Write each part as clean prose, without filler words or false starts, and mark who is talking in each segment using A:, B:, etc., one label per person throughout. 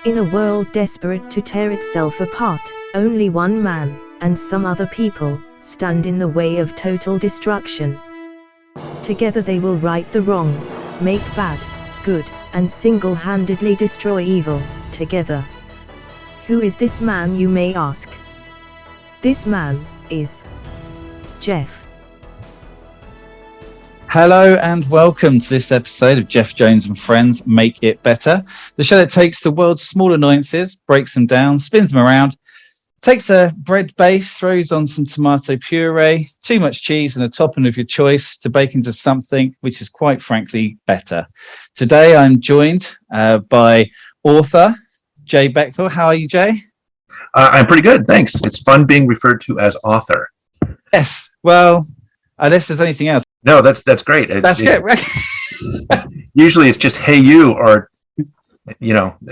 A: In a world desperate to tear itself apart, only one man, and some other people, stand in the way of total destruction. Together they will right the wrongs, make bad, good, and single-handedly destroy evil, together. Who is this man, you may ask? This man is Geoff.
B: Hello and welcome to this episode of Geoff Jones and Friends Make It Better, the show that takes the world's small annoyances, breaks them down, spins them around, takes a bread base, throws on some tomato puree, too much cheese and a topping of your choice to bake into something which is quite frankly better. Today I'm joined by author Jay Bechtol. How are you, Jay?
C: I'm pretty good, thanks. It's fun being referred to as author.
B: Yes, well, unless there's anything else.
C: No, that's great.
B: That's good.
C: Usually it's just "Hey you" or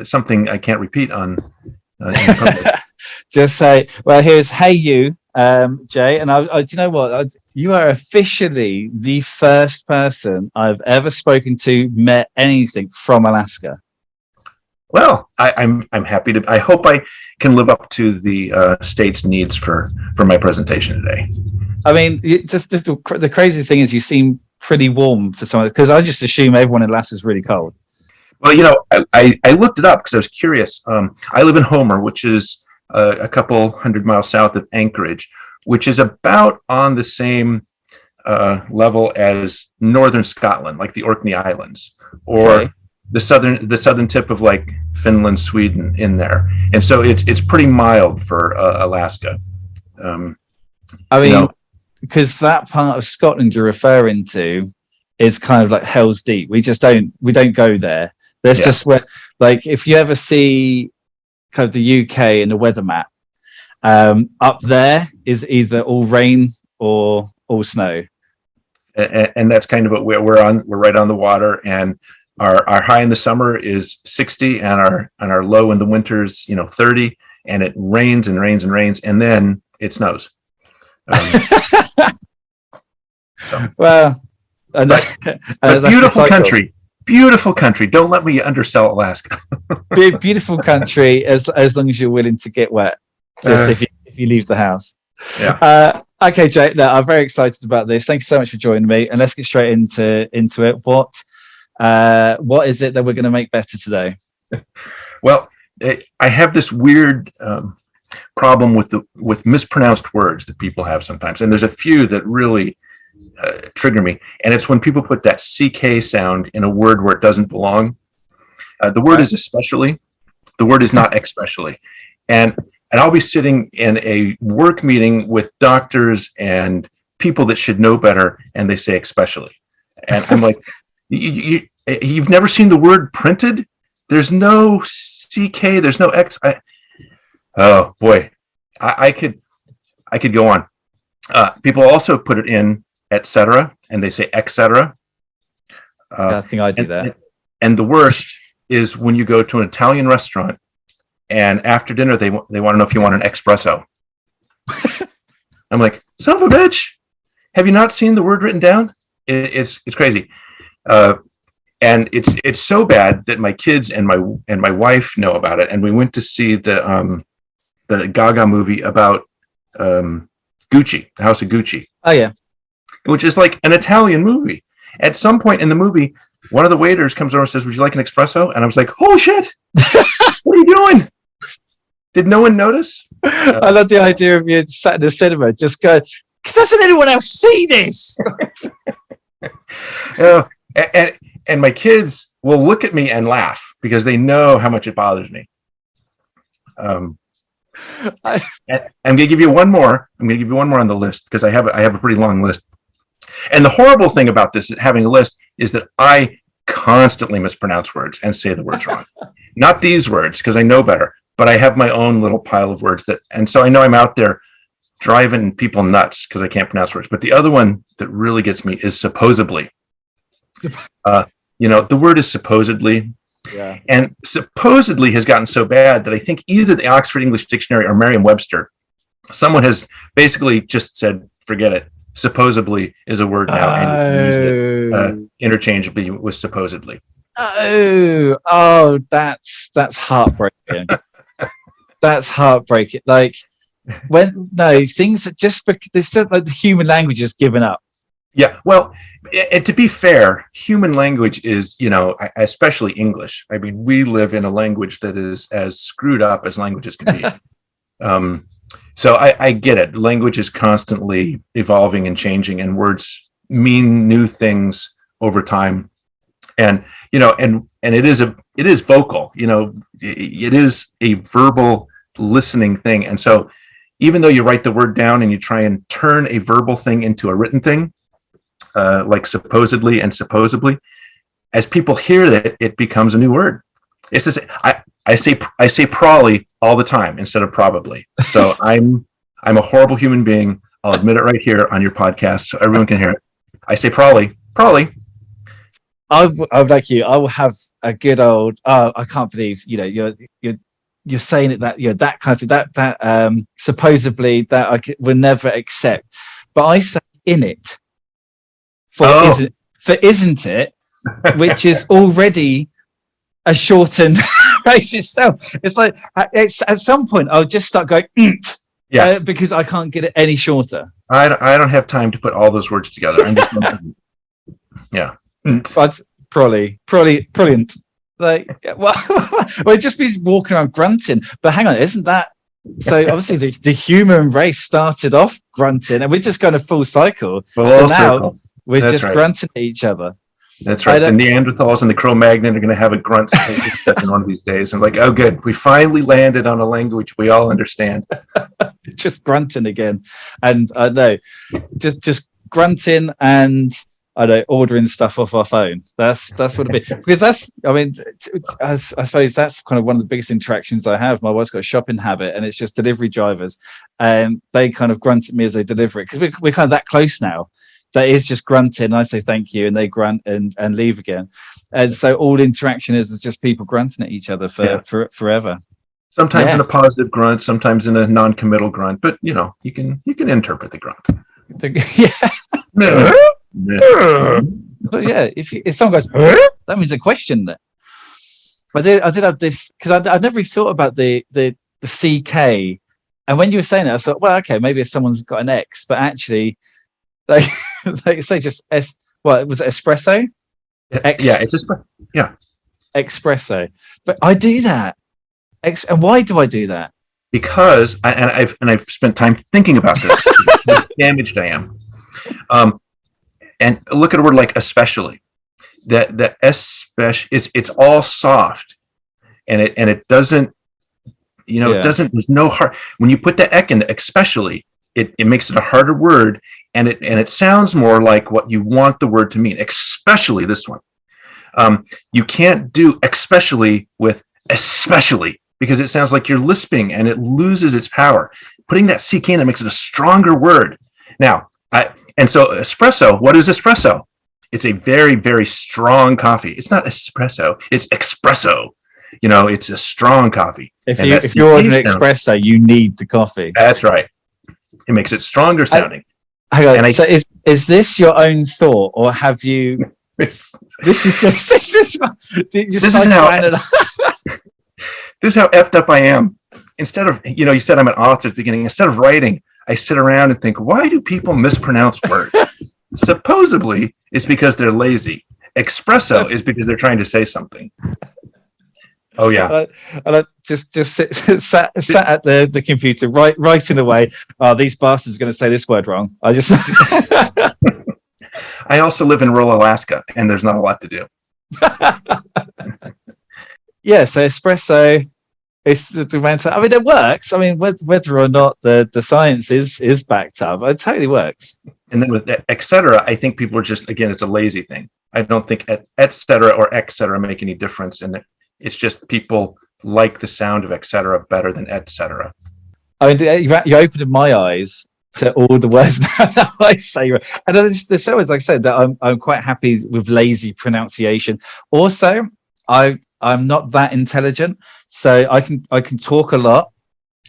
C: something I can't repeat on. In public.
B: Just say, well, here's "Hey you," Jay, and do you know what? You are officially the first person I've ever spoken to met anything from Alaska.
C: Well, I'm happy to. I hope I can live up to the state's needs for my presentation today.
B: I mean, just the crazy thing is you seem pretty warm for someone, because I just assume everyone in Alaska is really cold.
C: Well, I looked it up because I was curious. I live in Homer, which is a couple 100 miles south of Anchorage, which is about on the same level as northern Scotland, like the Orkney Islands, or okay, the southern tip of like Finland, Sweden in there. And so it's pretty mild for Alaska.
B: I mean, because that part of Scotland you're referring to is kind of like Hell's Deep. We don't go there. There's just where, like, if you ever see kind of the UK in the weather map, up there is either all rain or all snow.
C: And that's kind of what we're right on the water, and our high in the summer is 60, and our low in the winters, 30, and it rains and rains and rains, and then it snows.
B: Well,
C: beautiful country. Don't let me undersell Alaska.
B: Beautiful country, as long as you're willing to get wet, just if you leave the house.
C: Yeah.
B: Okay, Jay. No, I'm very excited about this. Thank you so much for joining me, and let's get straight into it. What is it that we're going to make better today?
C: Well, I have this weird problem with mispronounced words that people have sometimes, and there's a few that really trigger me, and it's when people put that CK sound in a word where it doesn't belong. The word is especially, the word is not especially, and I'll be sitting in a work meeting with doctors and people that should know better, and they say especially, and I'm like, you've never seen the word printed? There's no CK, there's no X. Oh boy, I could go on. People also put it in etc., and they say etc.
B: I think I do that.
C: And the worst is when you go to an Italian restaurant, and after dinner they want to know if you want an espresso. I'm like, son of a bitch! Have you not seen the word written down? It's crazy. And it's so bad that my kids and my wife know about it, and we went to see the Gaga movie about Gucci, the House of Gucci.
B: Oh yeah,
C: which is like an Italian movie. At some point in the movie, one of the waiters comes over and says, "Would you like an espresso?" And I was like, "Holy shit! What are you doing?" Did no one notice?
B: I love the idea of you sat in the cinema just going, "Doesn't anyone else see this?"
C: And my kids will look at me and laugh because they know how much it bothers me. I'm going to give you one more. I'm going to give you one more on the list because I have a pretty long list. And the horrible thing about this, having a list, is that I constantly mispronounce words and say the words wrong. Not these words, because I know better, but I have my own little pile of words and so I know I'm out there driving people nuts because I can't pronounce words. But the other one that really gets me is supposedly. The word is supposedly.
B: Yeah.
C: And supposedly has gotten so bad that I think either the Oxford English Dictionary or Merriam-Webster, someone has basically just said, forget it. Supposedly is a word now, and use it interchangeably with supposedly.
B: Oh, that's heartbreaking. That's heartbreaking. Like things that just there's like the human language is given up.
C: Yeah, well, and to be fair, human language is, especially English. I mean, we live in a language that is as screwed up as languages can be. So I get it. Language is constantly evolving and changing, and words mean new things over time. And it is vocal. It is a verbal listening thing. And so, even though you write the word down and you try and turn a verbal thing into a written thing, like supposedly and supposedly, as people hear that, it becomes a new word. It's just, I say probably all the time instead of probably. So I'm a horrible human being. I'll admit it right here on your podcast so everyone can hear it. I say probably.
B: I'm like you. I will have a good old. I can't believe you're saying it, that that kind of thing, that supposedly that I would never accept, but I say in it for isn't it, which is already a shortened phrase itself. It's like it's at some point I'll just start going because I can't get it any shorter.
C: I don't have time to put all those words together. I'm just
B: but probably like well it just means walking around grunting. But hang on, isn't that so? Obviously the human race started off grunting and we're just going a full cycle. So now we're just grunting at each other.
C: That's right. The Neanderthals and the Cro-Magnon are going to have a grunt session one of these days. I'm like, oh, good. We finally landed on a language we all understand.
B: Just grunting again. And I know, just grunting and ordering stuff off our phone. That's what it be. Because I suppose that's kind of one of the biggest interactions I have. My wife's got a shopping habit and it's just delivery drivers. And they kind of grunt at me as they deliver it. Because we're kind of that close now. That is just grunting. I say thank you, and they grunt and leave again. And so all interaction is just people grunting at each other for forever.
C: Sometimes in a positive grunt, sometimes in a non-committal grunt, but you can interpret the grunt.
B: So if someone goes, that means a question there. I did have this because I'd never really thought about the CK, and when you were saying it, I thought, well, okay, maybe if someone's got an X, but actually. Like say just was it espresso?
C: It's espresso. Yeah,
B: espresso. But I do that. And why do I do that?
C: Because I've spent time thinking about this. How damaged I am. And look at a word like especially. That especially it's all soft, and it doesn't. It doesn't. There's no hard. When you put the ek in especially, it makes it a harder word. And it sounds more like what you want the word to mean, especially this one. You can't do especially with especially because it sounds like you're lisping and it loses its power. Putting that CK in, that makes it a stronger word. Now, so espresso, what is espresso? It's a very, very strong coffee. It's not espresso, it's espresso. It's a strong coffee.
B: If you're ordering an espresso, you need the coffee.
C: That's right. It makes it stronger sounding.
B: Hang on. So is this your own thought, or have you? This is how
C: effed up I am. Instead of you said I'm an author at the beginning. Instead of writing, I sit around and think, why do people mispronounce words? Supposedly, it's because they're lazy. Espresso is because they're trying to say something. Oh yeah,
B: and I just sat at the computer writing away. Oh, these bastards are going to say this word wrong.
C: I also live in rural Alaska, and there's not a lot to do.
B: So espresso is the demand. I mean, it works. I mean, whether or not the science is backed up, it totally works.
C: And then with et cetera, I think people are just, again, it's a lazy thing. I don't think et cetera or et cetera make any difference in it. It's just people like the sound of et cetera better than et cetera.
B: I mean, you opened my eyes to all the words that I say. And there's always, like I said, that I'm quite happy with lazy pronunciation. Also, I'm not that intelligent, so I can talk a lot.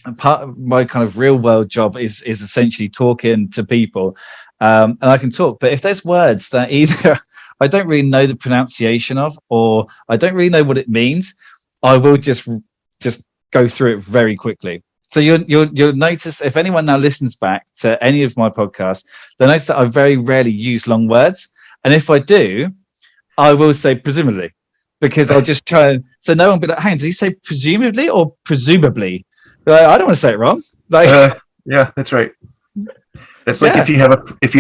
B: And part of my kind of real world job is essentially talking to people, and I can talk. But if there's words that either I don't really know the pronunciation of, or I don't really know what it means, I will just go through it very quickly. So you'll notice, if anyone now listens back to any of my podcasts, they'll notice that I very rarely use long words. And if I do, I will say presumably, because I'll just try and, so no one will be like, hang on, did he say presumably or presumably? Like, I don't want to say it wrong. Like,
C: yeah, that's right. That's like if you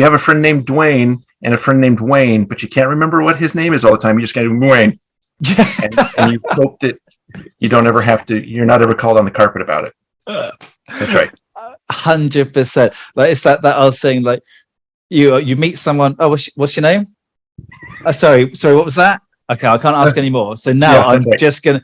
C: have a friend named Dwayne and a friend named Wayne, but you can't remember what his name is all the time. You just got to Wayne, and you hope that you don't ever have to. You're not ever called on the carpet about it. That's right.
B: 100%. Like, it's that other thing. Like, you meet someone. Oh, what's your name? Sorry. What was that? Okay, I can't ask anymore. So now I'm just gonna,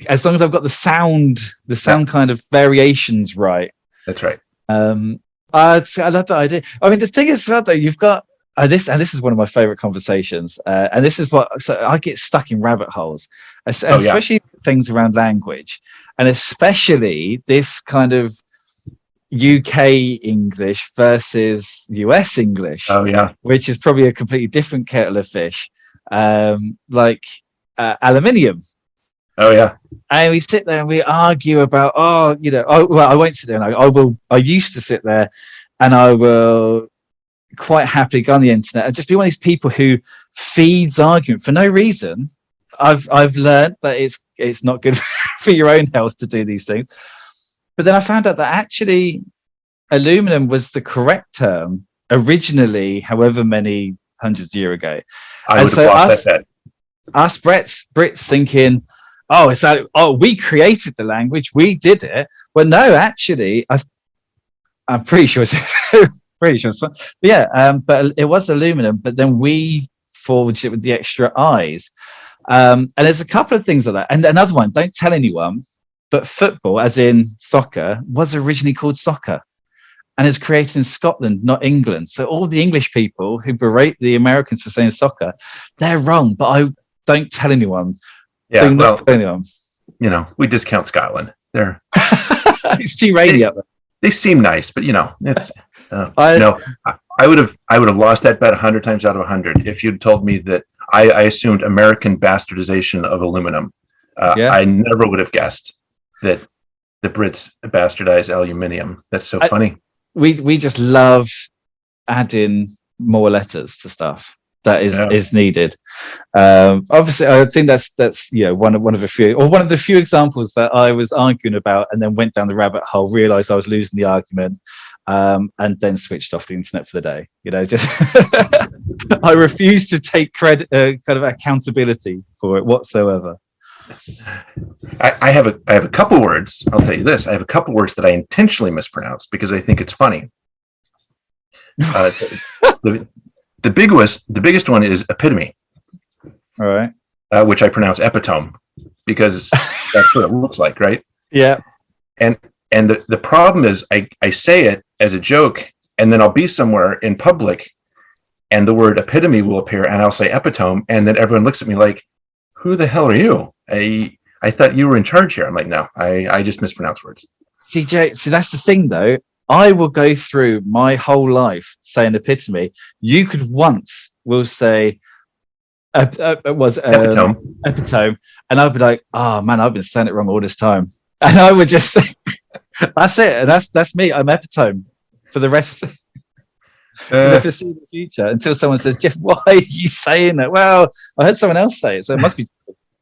B: as long as I've got the sound kind of variations right.
C: That's right.
B: I love that idea. I mean, the thing is, though, you've got this, and this is one of my favorite conversations. And this is so I get stuck in rabbit holes, especially things around language, and especially this kind of UK English versus US English.
C: Oh yeah,
B: which is probably a completely different kettle of fish. Like aluminium.
C: Oh yeah.
B: And we sit there and we argue about, I won't sit there. I used to sit there and I will quite happily go on the internet and just be one of these people who feeds argument for no reason. I've learned that it's not good for your own health to do these things. But then I found out that actually aluminum was the correct term originally, however many hundreds of years ago.
C: I would have lost that.
B: Us Brits thinking, we created the language, we did it. Well, no, actually, I'm pretty sure it's but it was aluminum. But then we forged it with the extra I's. And there's a couple of things like that. And another one, don't tell anyone, but football, as in soccer, was originally called soccer. And it's created in Scotland, not England. So all the English people who berate the Americans for saying soccer, they're wrong. But I don't tell anyone.
C: Yeah, well, anyone. We discount Scotland. They're
B: it's too rainy up there.
C: They seem nice, but it's I would have lost that bet 100 times out of 100 if you'd told me that I assumed American bastardization of aluminum. I never would have guessed that the Brits bastardize aluminium. That's so funny.
B: We just love adding more letters to stuff that is needed. Obviously, I think that's one of the few examples that I was arguing about and then went down the rabbit hole, realized I was losing the argument, and then switched off the internet for the day. Just I refuse to take credit, kind of accountability for it whatsoever.
C: I have a couple words. I'll tell you this. I have a couple words that I intentionally mispronounce because I think it's funny. The biggest one is epitome.
B: All right.
C: Which I pronounce epitome because that's what it looks like, right?
B: Yeah.
C: And the problem is I say it as a joke, and then I'll be somewhere in public, and the word epitome will appear, and I'll say epitome, and then everyone looks at me like, "Who the hell are you? I thought you were in charge here." I'm like, "No, I just mispronounce words."
B: CJ, see, that's the thing, though. I will go through my whole life saying epitome. You could will say it was epitome, and I'd be like, "Oh man, I've been saying it wrong all this time," and I would just say, "That's it," and that's me. I'm epitome for the rest. For the foreseeable future, until someone says, "Geoff, why are you saying that?" Well, I heard someone else say it, so it must be.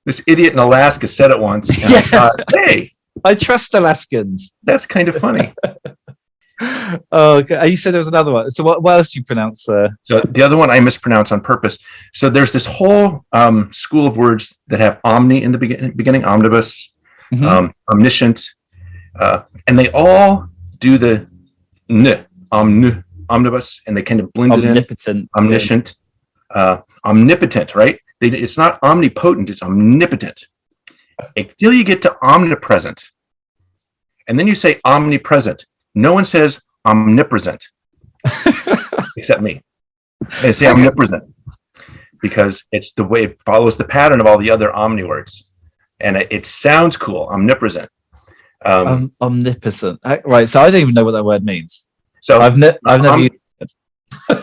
C: This idiot in Alaska said it once, and I thought, "Hey,
B: I trust Alaskans."
C: That's kind of funny.
B: Oh, okay. You said there was another one. So what else do you pronounce? So
C: the other one I mispronounce on purpose. So there's this whole school of words that have omni in the beginning, omnibus, omniscient, and they all do the n, omnibus, and they kind of blend it in. Omniscient, omnipotent, right? It's not omnipotent, it's omnipotent. Until you get to omnipresent, and then you say omnipresent. No one says omnipresent, except me. They say omnipresent because it's the way it follows the pattern of all the other omni words, and it sounds cool. Omnipresent.
B: Omnipotent. Right. So I don't even know what that word means.
C: So
B: I've never used it.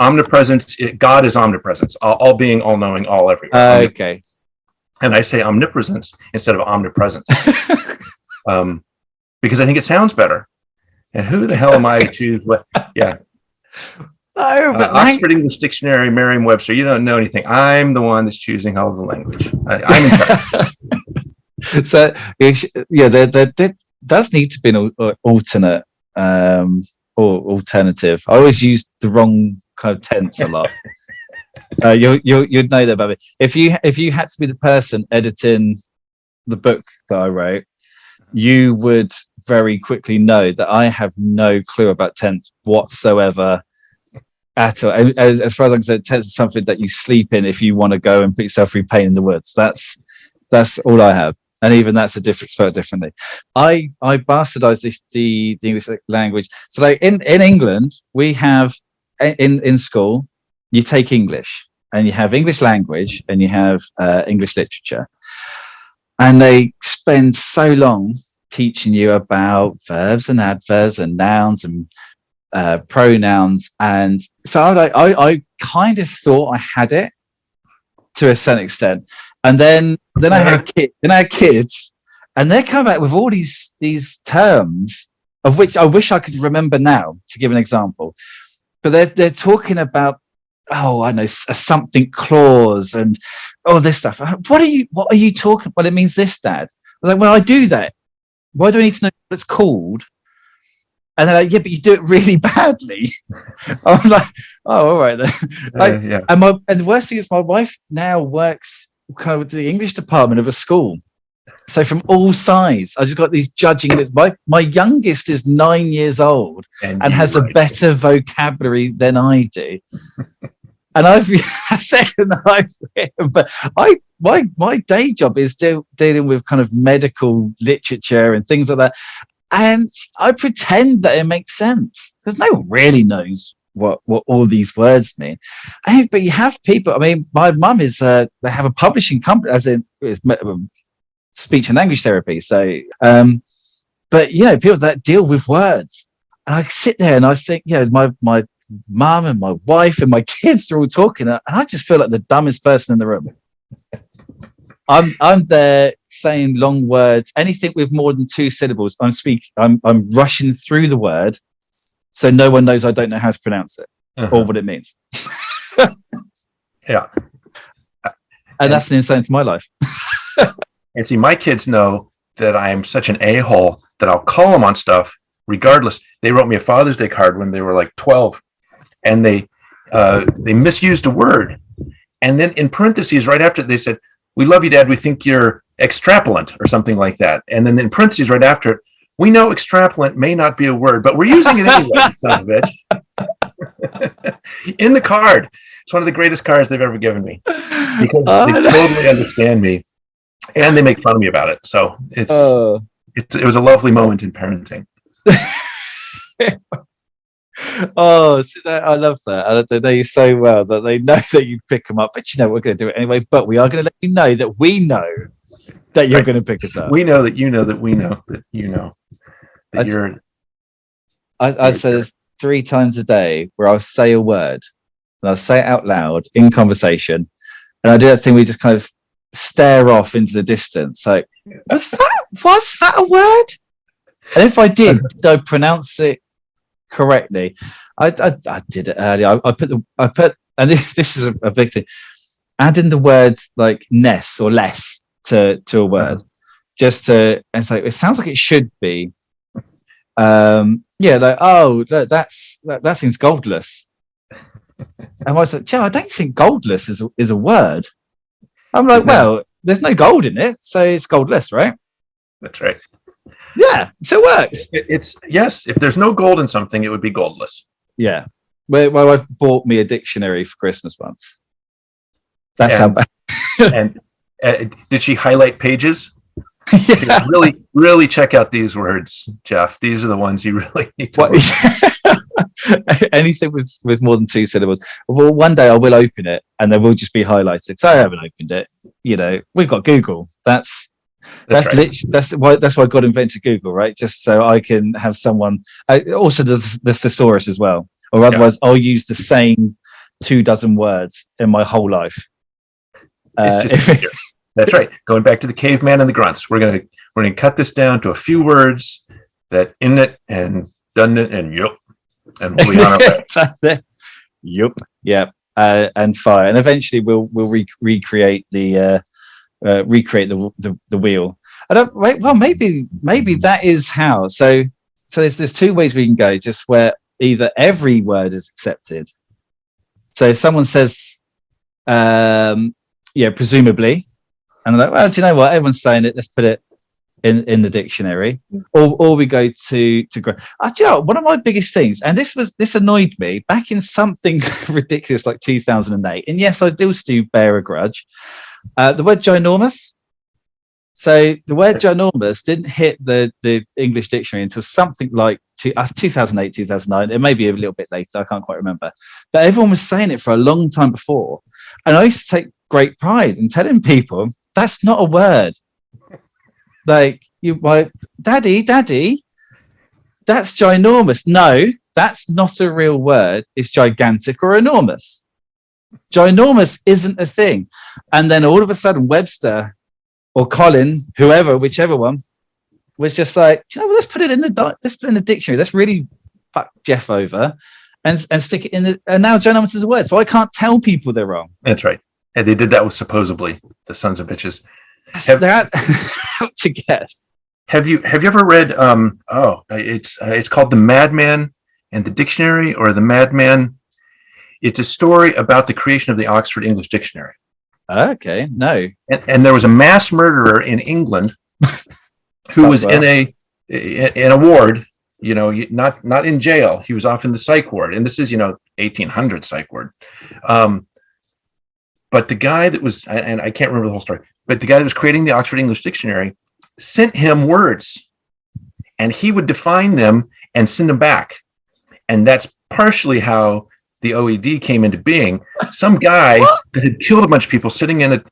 C: Omnipresence. God is omnipresence, all being, all knowing, all everywhere.
B: Okay.
C: And I say omnipresence instead of omnipresence, because I think it sounds better. And who the hell am I to choose what? Yeah.
B: No, but
C: Oxford English Dictionary, Merriam-Webster. You don't know anything. I'm the one that's choosing all the language. I'm in charge.
B: So yeah, there does need to be an alternate or alternative. I always use the wrong kind of tense a lot. You'd know that about me. If you had to be the person editing the book that I wrote, you would very quickly know that I have no clue about tense whatsoever at all. As far as I'm concerned, tense is something that you sleep in if you want to go and put yourself through pain in the woods. That's all I have. And even that's spelled differently. I bastardized the English language. So like in England, we have in school, you take English and you have English language and you have English literature. And they spend so long teaching you about verbs and adverbs and nouns and pronouns. And so I kind of thought I had it to a certain extent. And then I had kids, and they come back with all these terms of which I wish I could remember now, to give an example. But they're talking about, I know, a something clause and all this stuff. What are you talking? Well, it means this, Dad. I was like, well, I do that. Why do I need to know what it's called? And they're like, yeah, but you do it really badly. I'm like, oh, all right then.
C: Yeah.
B: And the worst thing is, my wife now works kind of with the English department of a school. So from all sides, I just got these judging. My youngest is 9 years old and has a better vocabulary than I do. And but my day job is dealing with kind of medical literature and things like that. And I pretend that it makes sense because no one really knows what all these words mean. But you have people. I mean, my mum is they have a publishing company, as in speech and language therapy. So, but people that deal with words, and I sit there and I think, my mum and my wife and my kids are all talking, and I just feel like the dumbest person in the room. I'm there saying long words, anything with more than 2 syllables. I'm rushing through the word, so no one knows I don't know how to pronounce it or what it means.
C: Yeah,
B: and that's an insight into my life.
C: And see, my kids know that I am such an a-hole that I'll call them on stuff regardless. They wrote me a Father's Day card when they were like 12, and they misused a word, and then in parentheses right after they said, "We love you, Dad. We think you're extrapolant," or something like that. And then in parentheses right after it, "We know extrapolant may not be a word, but we're using it anyway," son of a bitch. In the card. It's one of the greatest cards they've ever given me because they totally understand me, and they make fun of me about it. So it was a lovely moment in parenting.
B: I love that. They know you so well that they know that you pick them up. But we're going to do it anyway. But we are going to let you know that we know that you're going to pick us up.
C: We know that you know that we know that you know that you're.
B: I'd say there's 3 times a day where I'll say a word and I'll say it out loud in conversation, and I do that thing. We just kind of stare off into the distance. Like, was that a word? And if I did I pronounce it correctly? I did it earlier. I put, and this is a big thing, adding the word like ness or less to a word, just to, and it's like, it sounds like it should be. Like, oh, that thing's goldless. And I was like, Joe, I don't think goldless is a word. I'm like, well, there's no gold in it, so it's goldless, right?
C: That's right.
B: Yeah, so it works.
C: It's yes. If there's no gold in something, it would be goldless.
B: Yeah. My wife bought me a dictionary for Christmas once. That's how bad.
C: And did she highlight pages?
B: Yeah.
C: Really, really check out these words, Geoff. These are the ones you really need to work.
B: Anything with more than 2 syllables. Well, one day I will open it and there will just be highlighted. So I haven't opened it. We've got Google. That's right. That's why God invented Google, right? Just so I can have someone. Also, there's the thesaurus as well. or otherwise I'll use the same 24 words in my whole life.
C: That's right. Going back to the caveman and the grunts, we're gonna cut this down to a few words that in it and done it and yup, and we'll be on our way.
B: Yup, yeah, and fire, and eventually we'll recreate the wheel. Well, maybe that is how. So there's two ways we can go. Just where either every word is accepted. So if someone says, presumably, and they're like, well, do you know what? Everyone's saying it. Let's put it in the dictionary. Or we go to grow. Do you know, one of my biggest things, and this annoyed me back in something ridiculous like 2008. And yes, I still bear a grudge. The word ginormous. So the word ginormous didn't hit the English dictionary until something like 2008, 2009. It may be a little bit later. I can't quite remember. But everyone was saying it for a long time before. And I used to take great pride in telling people that's not a word. Like, daddy, that's ginormous. No, that's not a real word. It's gigantic or enormous. Ginormous isn't a thing. And then all of a sudden, Webster or Colin, whichever one, was just like, let's put it in the dictionary. Let's really fuck Geoff over and stick it in the. And now ginormous is a word, so I can't tell people they're wrong.
C: That's right. And they did that with supposedly the sons of bitches.
B: They're out to get.
C: Have you ever read? It's called The Madman and the Dictionary, or The Madman. It's a story about the creation of the Oxford English Dictionary.
B: Okay, no.
C: And there was a mass murderer in England who was in a ward, not in jail. He was off in the psych ward. And this is, 1800 psych ward. But the guy that was, and I can't remember the whole story, but the guy that was creating the Oxford English Dictionary sent him words, and he would define them and send them back. And that's partially how the OED came into being. Some guy that had killed a bunch of people sitting in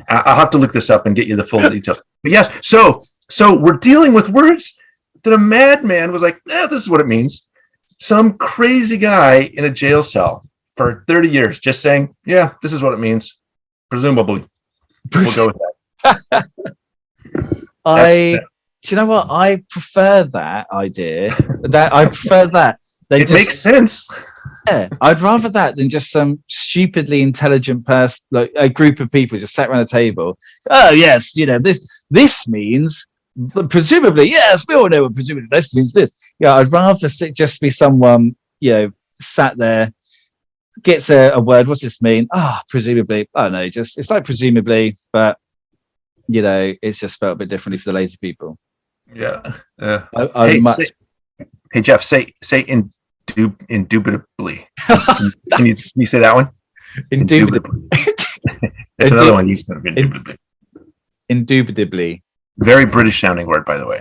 C: I'll have to look this up and get you the full details. But yes, so we're dealing with words that a madman was like, this is what it means. Some crazy guy in a jail cell for 30 years just saying, yeah, this is what it means. Presumably. We'll go with that.
B: Do you know what? I prefer that idea. It
C: makes sense.
B: Yeah, I'd rather that than just some stupidly intelligent person, like a group of people just sat around a table. Oh yes, this means presumably. Yes, we all know what presumably this means. This. Yeah, I'd rather just be someone sat there, gets a word. What's this mean? Presumably. I don't know. It's like presumably, but it's just spelled a bit differently for the lazy people.
C: Yeah.
B: Hey,
C: Geoff, say indubitably. Can you say that one?
B: Indubitably.
C: It's another one you said. Indubitably.
B: Indubitably.
C: Very British sounding word, by the way.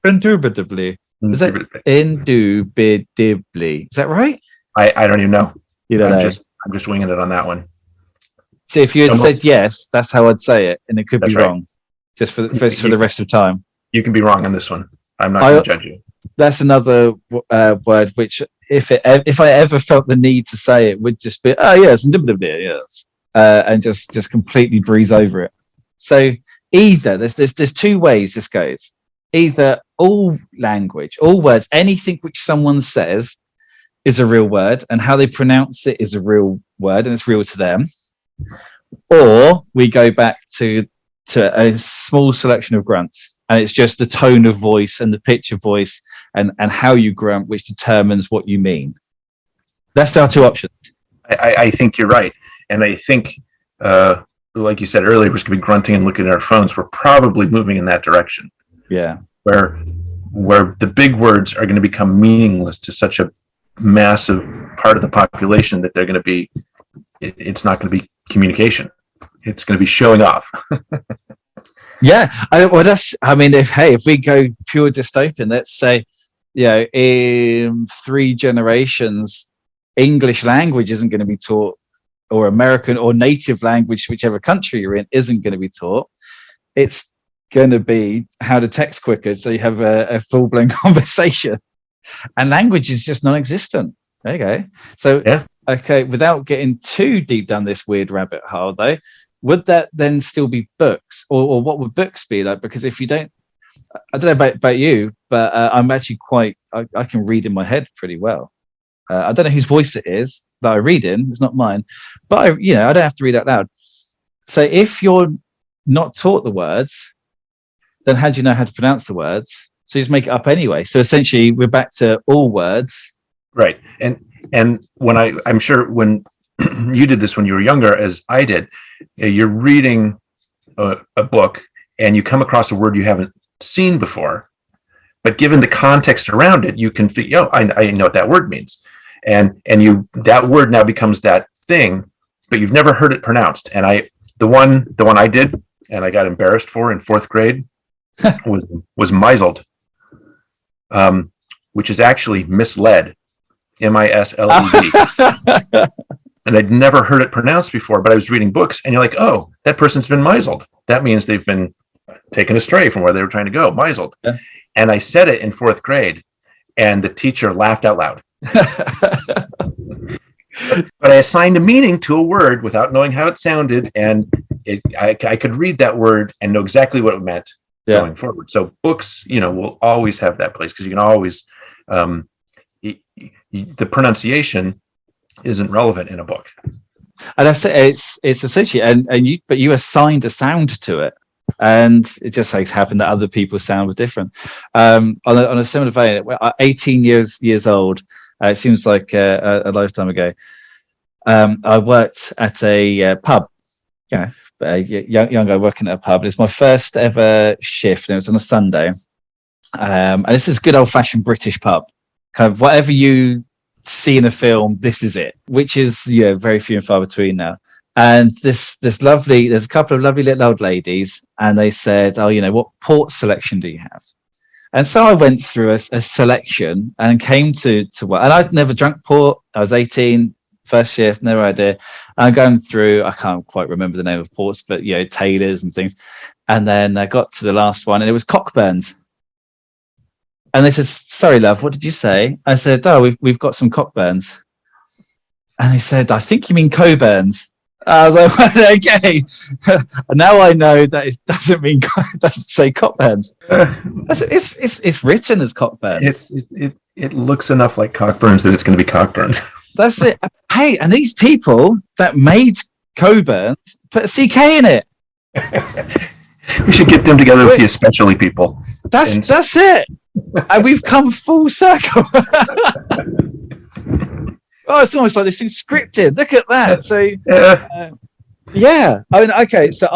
B: Indubitably. Is that indubitably? Is that right?
C: I don't even know.
B: You don't know.
C: I'm just winging it on that one.
B: See, if you had said yes, that's how I'd say it, and it could be wrong. Just for the rest of time. You
C: can be wrong on this one. I'm not going to judge you.
B: That's another word which, if I ever felt the need to say it, would just be, yes, yes, and just completely breeze over it. So either there's two ways this goes. Either all language, all words, anything which someone says is a real word, and how they pronounce it is a real word, and it's real to them. Or we go back to a small selection of grunts, and it's just the tone of voice and the pitch of voice and how you grunt which determines what you mean. That's our two options.
C: I think you're right. And I think, like you said earlier, we're going to be grunting and looking at our phones. We're probably moving in that direction.
B: Yeah.
C: Where the big words are going to become meaningless to such a massive part of the population that they're going to be, it's not going to be communication. It's going to be showing off.
B: Yeah. If we go pure dystopian, let's say, in 3 generations, English language isn't going to be taught, or American or native language, whichever country you're in, isn't going to be taught. It's going to be how to text quicker, so you have a full-blown conversation. And language is just non-existent. There you go. So, okay, without getting too deep down this weird rabbit hole, though, would that then still be books, or what would books be like? Because if you don't, I don't know about you, but I'm actually I can read in my head pretty well. I don't know whose voice it is that I read in. It's not mine, but I don't have to read out loud. So if you're not taught the words, then how do you know how to pronounce the words? So you just make it up anyway. So essentially, we're back to all words.
C: Right. And when I'm sure when you did this when you were younger, as I did, you're reading a book and you come across a word you haven't seen before, but given the context around it, you can figure, I know what that word means. And that word now becomes that thing, but you've never heard it pronounced. And the one I did and I got embarrassed for in fourth grade was misled, which is actually misled, misled. And I'd never heard it pronounced before, but I was reading books and you're like, oh, that person's been misled. That means they've been taken astray from where they were trying to go, misled. Yeah. And I said it in fourth grade and the teacher laughed out loud. But I assigned a meaning to a word without knowing how it sounded. And I could read that word and know exactly what it meant going forward. So books, will always have that place because you can always, the pronunciation isn't relevant in a book.
B: And that's it's essentially, but you assigned a sound to it, and it just so happened that other people's sound was different. On a similar vein, 18 years old, it seems like a lifetime ago. I worked at a pub. A young guy working at a pub. It's my first ever shift, and it was on a Sunday. And this is good old fashioned British pub. Kind of whatever you see in a film, this is it, which is very few and far between now. And there's a couple of lovely little old ladies, and they said, what port selection do you have? And so I went through a selection and came to work, and I'd never drunk port. I was 18, first shift, no idea. And I'm going through, I can't quite remember the name of ports, but Taylors and things. And then I got to the last one, and it was Cockburns. And they said, sorry, love, what did you say? I said, we've got some Cockburns. And they said, I think you mean Coburns. I was like, okay. And now I know that it doesn't say Cockburns. It's written as Cockburns.
C: It looks enough like Cockburns that it's going to be Cockburns.
B: That's it. Hey, and these people that made Coburns put a CK in it.
C: We should get them together with the especially people.
B: That's it. And we've come full circle. It's almost like this thing's scripted. Look at that. So, I mean, okay. So,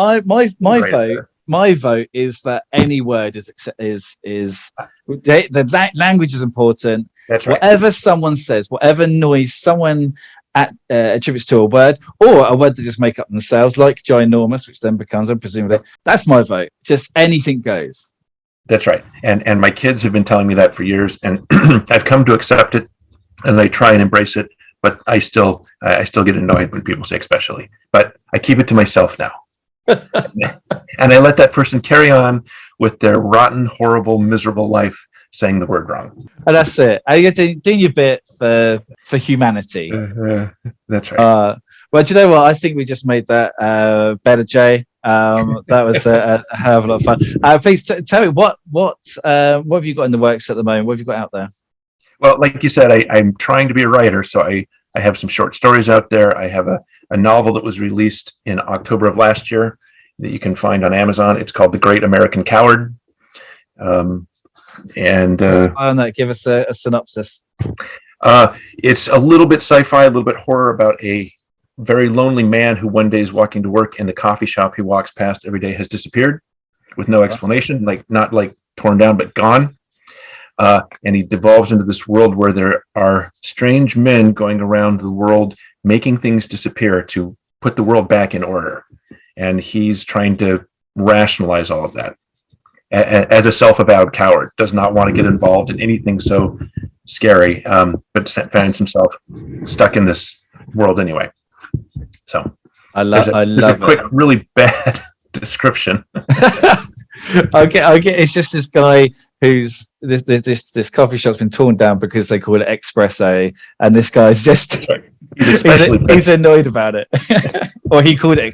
B: my vote is that any word is the language is important.
C: That's right.
B: Whatever someone says, whatever noise someone attributes to a word, or a word they just make up themselves, like ginormous, which then becomes, presumably, that's my vote. Just anything goes.
C: That's right. And my kids have been telling me that for years, and I've come to accept it, and I try and embrace it, but I still get annoyed when people say especially. But I keep it to myself now. And I let that person carry on with their rotten, horrible, miserable life saying the word wrong.
B: And that's it. And you're doing your bit for humanity.
C: That's right.
B: Well, do you know what? I think we just made that better, Jay. That was a hell of a lot of fun. Please tell me what have you got in the works at the moment? What have you got out there?
C: Well, like you said, I'm trying to be a writer, so I have some short stories out there. I have a novel that was released in October of last year that you can find on Amazon. It's called The Great American Coward. On
B: that, give us a synopsis.
C: It's a little bit sci-fi, a little bit horror about a very lonely man who one day is walking to work, and the coffee shop he walks past every day has disappeared with no explanation, not torn down, but gone. And he devolves into this world where there are strange men going around the world making things disappear to put the world back in order. And he's trying to rationalize all of that. As a self-avowed coward, does not want to get involved in anything so scary, but finds himself stuck in this world anyway. So there's a quick, really bad description.
B: Okay. It's just this guy who's this coffee shop's been torn down because they call it espresso, and this guy's just he's annoyed about it, or he called it.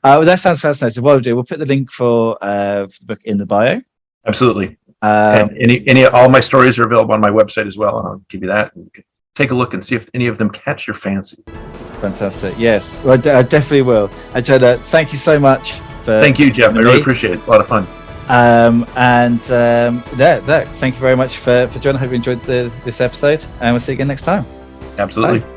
B: Well, that sounds fascinating. What we'll do, we'll put the link for the book in the bio.
C: Absolutely. And all my stories are available on my website as well, and I'll give you that. And take a look and see if any of them catch your fancy.
B: Fantastic. Yes, well, I definitely will. Jonah, thank you so much for.
C: Thank you, Geoff. I really appreciate it. It's a lot of fun.
B: Thank you very much for joining. I hope you enjoyed this episode, and we'll see you again next time.
C: Absolutely.
B: Bye.